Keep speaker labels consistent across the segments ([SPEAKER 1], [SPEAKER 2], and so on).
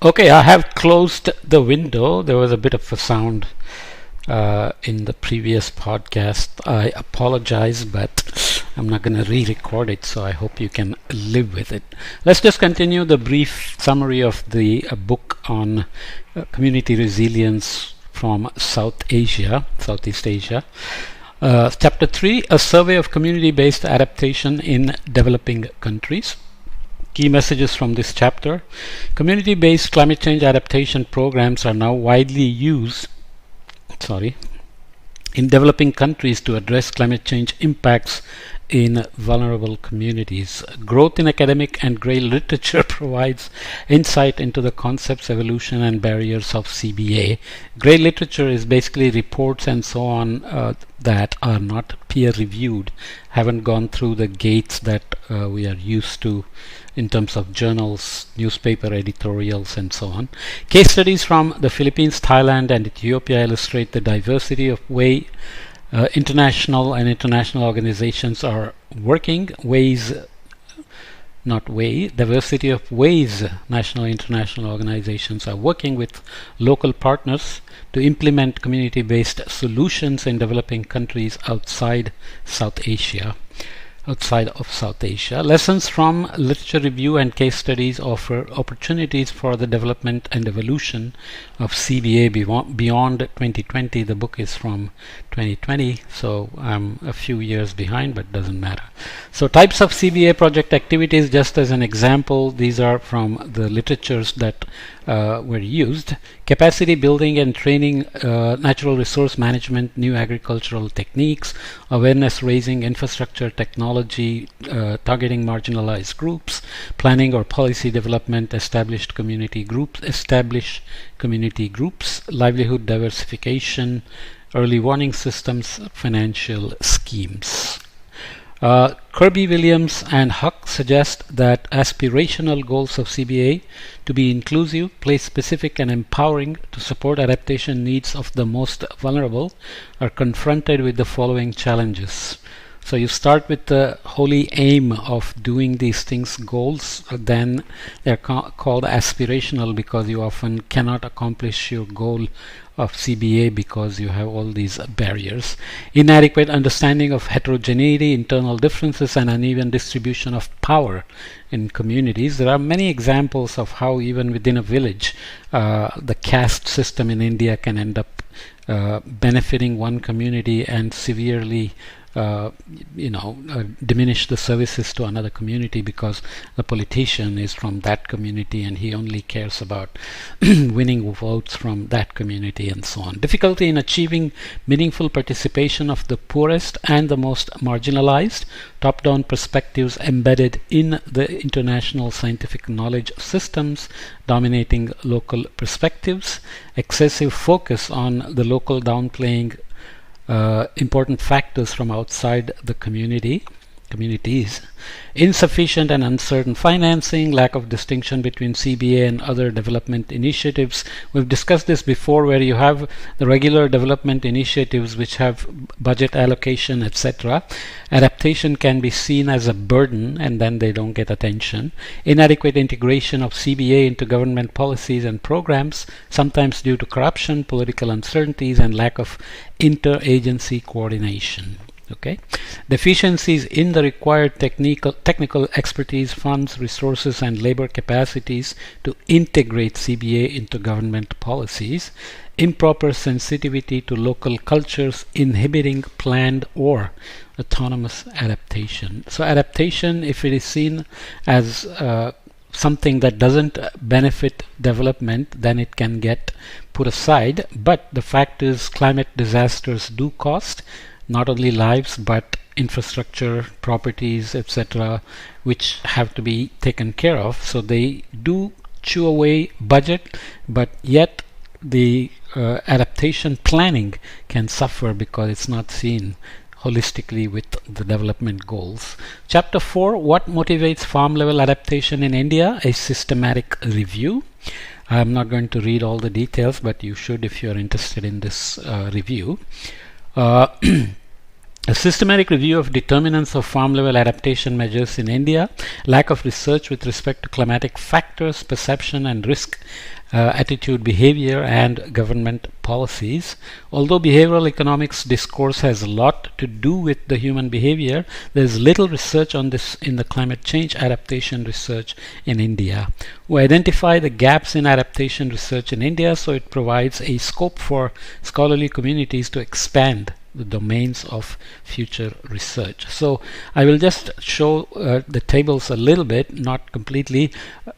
[SPEAKER 1] Okay, I have closed the window. There was a bit of a sound in the previous podcast. I apologize, but I'm not going to re-record it, so I hope you can live with it. Let's just continue the brief summary of the book on community resilience from Southeast Asia. Chapter 3, a survey of community-based adaptation in developing countries. Key messages from this chapter. Community-based climate change adaptation programs are now widely used in developing countries to address climate change impacts in vulnerable communities. Growth in academic and grey literature provides insight into the concepts, evolution, and barriers of CBA. Grey literature is basically reports and so on that are not peer-reviewed, haven't gone through the gates that we are used to in terms of journals, newspaper editorials, and so on. Case studies from the Philippines, Thailand, and Ethiopia illustrate the diversity of way international organizations are working, diversity of ways national and international organizations are working with local partners to implement community-based solutions in developing countries outside of South Asia. Lessons from literature review and case studies offer opportunities for the development and evolution of CBA beyond 2020. The book is from 2020, so I'm a few years behind, but doesn't matter. So types of CBA project activities, just as an example, these are from the literatures that were used. Capacity building and training, natural resource management, new agricultural techniques, awareness raising, infrastructure technology, targeting marginalized groups, planning or policy development, establish community groups, livelihood diversification, early warning systems, financial schemes. Kirby, Williams, and Huck suggest that aspirational goals of CBA to be inclusive, place-specific, and empowering to support adaptation needs of the most vulnerable are confronted with the following challenges. So you start with the holy aim of doing these things, goals, then they're called aspirational because you often cannot accomplish your goal of CBA because you have all these barriers. Inadequate understanding of heterogeneity, internal differences, and uneven distribution of power in communities. There are many examples of how even within a village, the caste system in India can end up benefiting one community and severely diminish the services to another community because the politician is from that community and he only cares about winning votes from that community and so on. Difficulty in achieving meaningful participation of the poorest and the most marginalized. Top-down perspectives embedded in the international scientific knowledge systems dominating local perspectives. Excessive focus on the local, downplaying important factors from outside the communities. Insufficient and uncertain financing, lack of distinction between CBA and other development initiatives. We've discussed this before, where you have the regular development initiatives which have budget allocation, etc. Adaptation can be seen as a burden and then they don't get attention. Inadequate integration of CBA into government policies and programs, sometimes due to corruption, political uncertainties, and lack of interagency coordination. Okay, deficiencies in the required technical expertise, funds, resources, and labor capacities to integrate CBA into government policies. Improper sensitivity to local cultures, inhibiting planned or autonomous adaptation. So adaptation, if it is seen as something that doesn't benefit development, then it can get put aside. But the fact is, climate disasters do cost not only lives but infrastructure, properties, etc., which have to be taken care of. So they do chew away budget, but yet the adaptation planning can suffer because it's not seen holistically with the development goals. Chapter 4, what motivates farm level adaptation in India? A systematic review. I'm not going to read all the details, but you should if you're interested in this review. A systematic review of determinants of farm level adaptation measures in India, lack of research with respect to climatic factors, perception and risk, attitude, behavior, and government policies. Although behavioral economics discourse has a lot to do with the human behavior, there is little research on this in the climate change adaptation research in India. We identify the gaps in adaptation research in India, so it provides a scope for scholarly communities to expand the domains of future research. So I will just show the tables a little bit, not completely.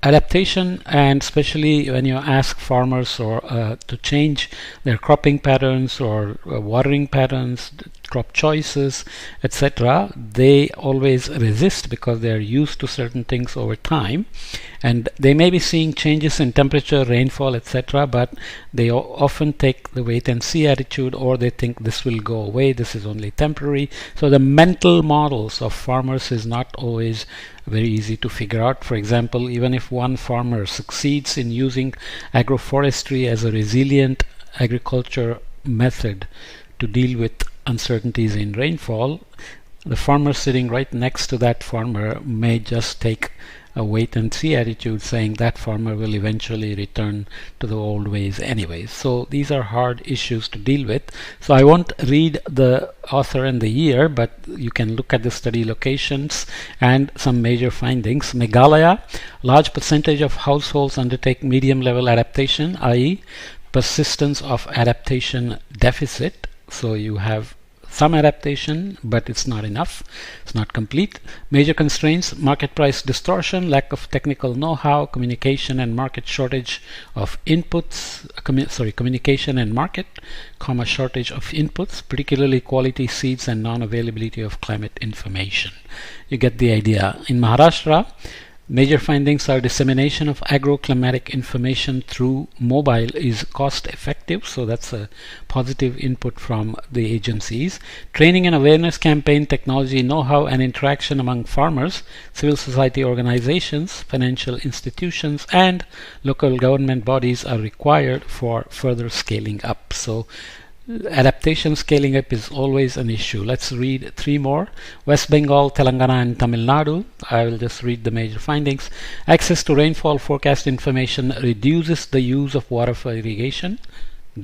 [SPEAKER 1] Adaptation, and especially when you ask farmers or to change their cropping patterns or watering patterns, crop choices, etc., they always resist because they are used to certain things over time, and they may be seeing changes in temperature, rainfall, etc., but they often take the wait and see attitude, or they think this will go away, this is only temporary. So the mental models of farmers is not always very easy to figure out. For example, even if one farmer succeeds in using agroforestry as a resilient agriculture method to deal with uncertainties in rainfall, the farmer sitting right next to that farmer may just take a wait and see attitude, saying that farmer will eventually return to the old ways anyways. So these are hard issues to deal with. So I won't read the author and the year, but you can look at the study locations and some major findings. Meghalaya, large percentage of households undertake medium level adaptation, i.e. persistence of adaptation deficit. So you have some adaptation, but it's not enough. It's not complete. Major constraints: market price distortion, lack of technical know-how, communication and market shortage of inputs, communication and market, shortage of inputs, particularly quality seeds and non-availability of climate information. You get the idea. In Maharashtra, major findings are dissemination of agroclimatic information through mobile is cost effective, so that's a positive input from the agencies. Training and awareness campaign, technology know-how and interaction among farmers, civil society organizations, financial institutions and local government bodies are required for further scaling up. So adaptation scaling up is always an issue. Let's read three more. West Bengal, Telangana and Tamil Nadu. I will just read the major findings. Access to rainfall forecast information reduces the use of water for irrigation.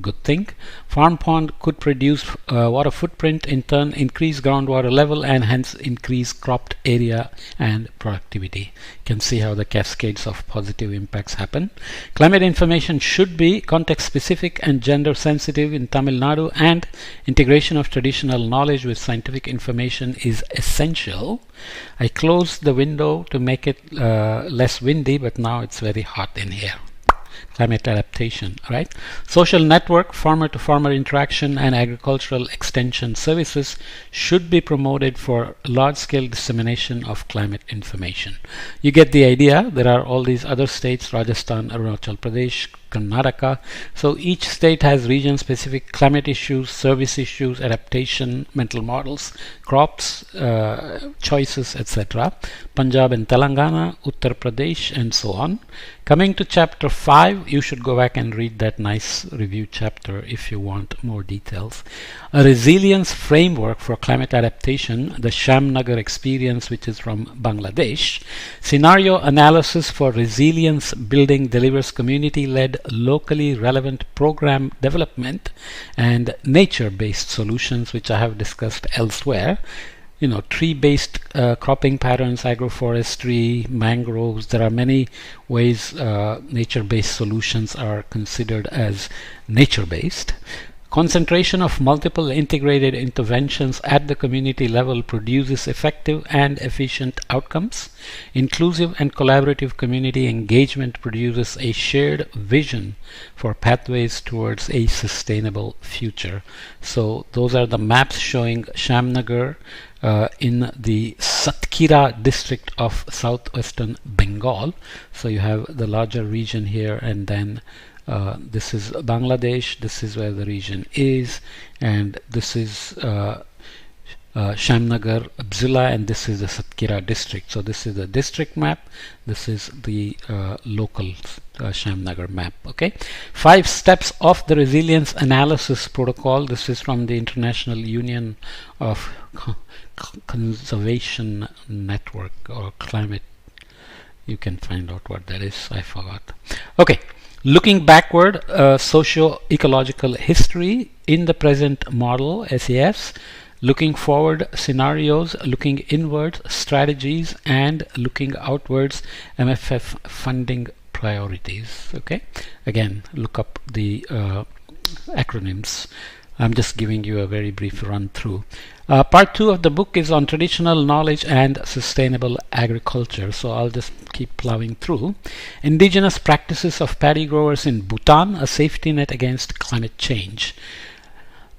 [SPEAKER 1] Good thing. Farm pond could produce water footprint, in turn increase groundwater level and hence increase cropped area and productivity. You can see how the cascades of positive impacts happen. Climate information should be context specific and gender sensitive in Tamil Nadu, and integration of traditional knowledge with scientific information is essential. I closed the window to make it less windy, but now it's very hot in here. Climate adaptation, right? Social network, farmer to farmer interaction and agricultural extension services should be promoted for large scale dissemination of climate information. You get the idea. There are all these other states: Rajasthan, Arunachal Pradesh, Karnataka. So each state has region specific climate issues, service issues, adaptation, mental models, crops, choices, etc. Punjab and Telangana, Uttar Pradesh and so on. Coming to chapter 5, you should go back and read that nice review chapter if you want more details. A resilience framework for climate adaptation, the Shamnagar experience, which is from Bangladesh. Scenario analysis for resilience building delivers community-led, locally relevant program development and nature-based solutions, which I have discussed elsewhere. You know, tree-based cropping patterns, agroforestry, mangroves. There are many ways nature-based solutions are considered as nature-based. Concentration of multiple integrated interventions at the community level produces effective and efficient outcomes. Inclusive and collaborative community engagement produces a shared vision for pathways towards a sustainable future. So those are the maps showing Shamnagar in the Satkira district of southwestern Bengal. So you have the larger region here, and then this is Bangladesh, this is where the region is, and this is Shamnagar, Bzilla, and this is the Satkhira district. So this is the district map. This is the local Shamnagar map. Okay, 5 steps of the resilience analysis protocol. This is from the International Union of Conservation Network or Climate. You can find out what that is. I forgot. Okay. Looking backward, socio-ecological history in the present model, SES. Looking forward, scenarios. Looking inwards, strategies. And looking outwards, MFF funding priorities. Okay. Again, look up the acronyms. I'm just giving you a very brief run through. Part 2 of the book is on traditional knowledge and sustainable agriculture. So I'll just keep plowing through. Indigenous practices of paddy growers in Bhutan, a safety net against climate change.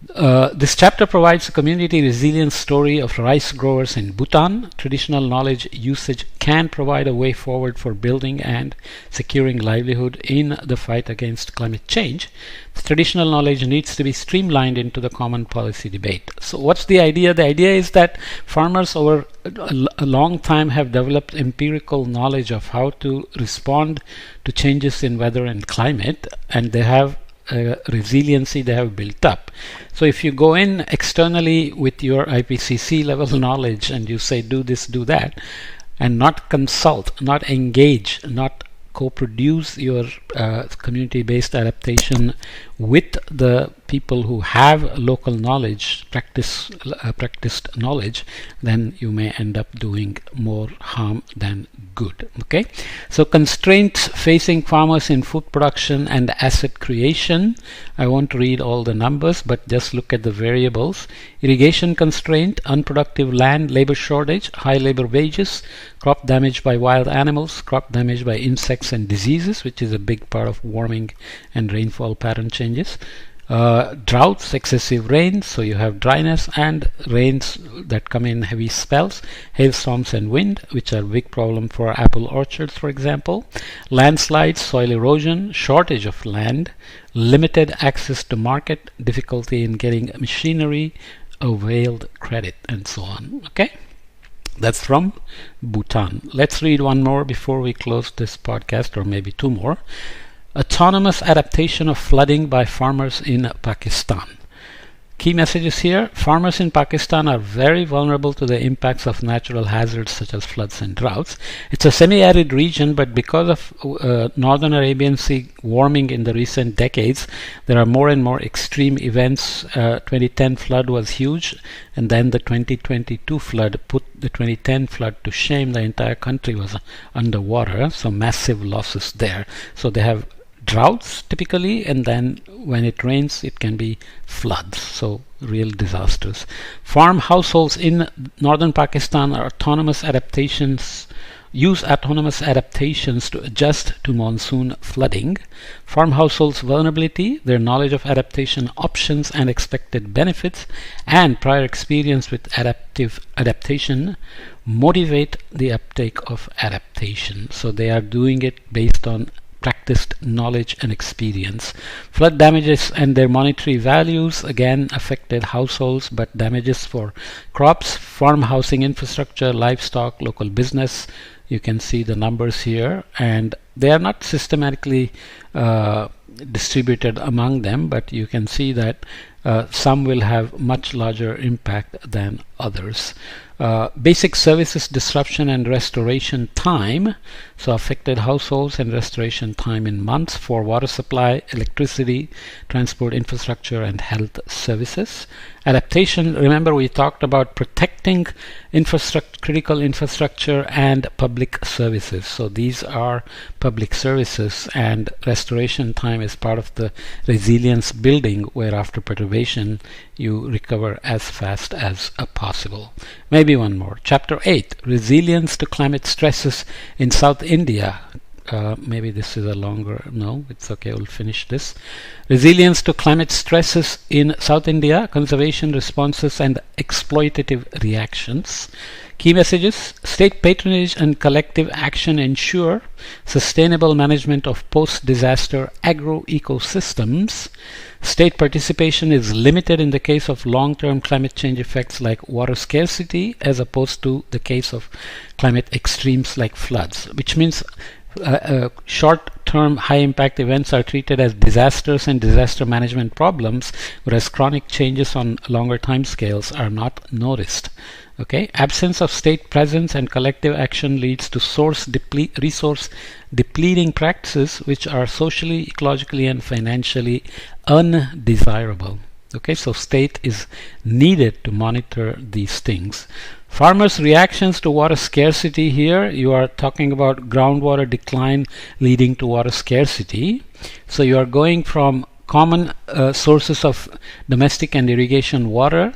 [SPEAKER 1] This chapter provides a community resilience story of rice growers in Bhutan. Traditional knowledge usage can provide a way forward for building and securing livelihood in the fight against climate change. The traditional knowledge needs to be streamlined into the common policy debate. So what's the idea? The idea is that farmers over a long time have developed empirical knowledge of how to respond to changes in weather and climate, and they have resiliency they have built up. So if you go in externally with your IPCC level knowledge and you say do this, do that, and not consult, not engage, not co-produce your community-based adaptation with the people who have local knowledge, practiced knowledge, then you may end up doing more harm than good. Okay, so constraints facing farmers in food production and asset creation. I won't read all the numbers, but just look at the variables. Irrigation constraint, unproductive land, labor shortage, high labor wages, crop damage by wild animals, crop damage by insects and diseases, which is a big part of warming and rainfall pattern changes. Droughts, excessive rains, so you have dryness, and rains that come in heavy spells, hailstorms and wind, which are a big problem for apple orchards, for example. Landslides, soil erosion, shortage of land, limited access to market, difficulty in getting machinery, availed credit, and so on. Okay, that's from Bhutan. Let's read one more before we close this podcast, or maybe 2 more. Autonomous adaptation of flooding by farmers in Pakistan. Key messages here. Farmers in Pakistan are very vulnerable to the impacts of natural hazards such as floods and droughts. It's a semi-arid region, but because of Northern Arabian Sea warming in the recent decades, there are more and more extreme events. 2010 flood was huge, and then the 2022 flood put the 2010 flood to shame. The entire country was underwater, so massive losses there. So they have droughts typically, and then when it rains it can be floods, so real disasters. Farm households in northern Pakistan are use autonomous adaptations to adjust to monsoon flooding. Farm households' vulnerability, their knowledge of adaptation options and expected benefits, and prior experience with adaptation motivate the uptake of adaptation. So they are doing it based on practiced knowledge and experience. Flood damages and their monetary values again affected households, but damages for crops, farm housing infrastructure, livestock, local business. You can see the numbers here, and they are not systematically distributed among them, but you can see that some will have much larger impact than others. Basic services disruption and restoration time, so affected households and restoration time in months for water supply, electricity, transport infrastructure, and health services. Adaptation, remember we talked about protecting critical infrastructure and public services. So these are public services, and restoration time is part of the resilience building, where after perturbation you recover as fast as possible. Maybe one more. Chapter 8, Resilience to Climate Stresses in South India. Maybe this is a longer, no, it's okay, we'll finish this. Resilience to climate stresses in South India, conservation responses and exploitative reactions. Key messages: state patronage and collective action ensure sustainable management of post-disaster agro-ecosystems. State participation is limited in the case of long-term climate change effects like water scarcity, as opposed to the case of climate extremes like floods, which means short-term high-impact events are treated as disasters and disaster management problems, whereas chronic changes on longer timescales are not noticed. Okay, absence of state presence and collective action leads to resource depleting practices which are socially, ecologically, and financially undesirable. Okay, so state is needed to monitor these things. Farmers' reactions to water scarcity. Here you are talking about groundwater decline leading to water scarcity. So you are going from common sources of domestic and irrigation water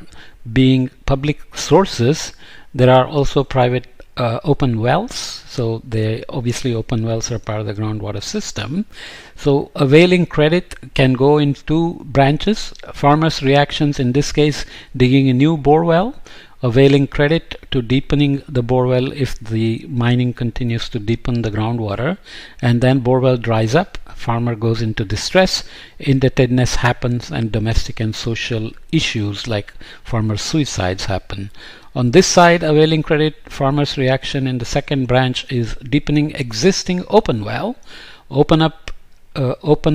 [SPEAKER 1] being public sources. There are also private open wells. So they obviously open wells are part of the groundwater system. So availing credit can go in two branches. Farmers' reactions, in this case digging a new bore well, availing credit to deepening the borewell if the mining continues to deepen the groundwater, and then borewell dries up, farmer goes into distress, indebtedness happens, and domestic and social issues like farmer suicides happen. On this side, availing credit, farmers' reaction in the second branch is deepening existing open well. Open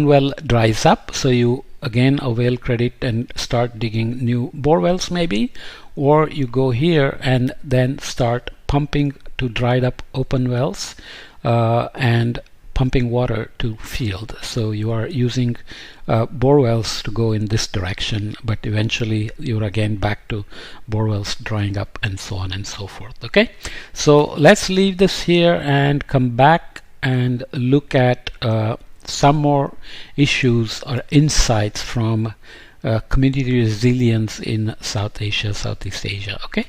[SPEAKER 1] well dries up, so you again avail credit and start digging new bore wells maybe, or you go here and then start pumping to dried up open wells and pumping water to field. So you are using bore wells to go in this direction, but eventually you're again back to bore wells drying up and so on and so forth. Okay, so let's leave this here and come back and look at some more issues or insights from community resilience in South Asia, Southeast Asia. Okay.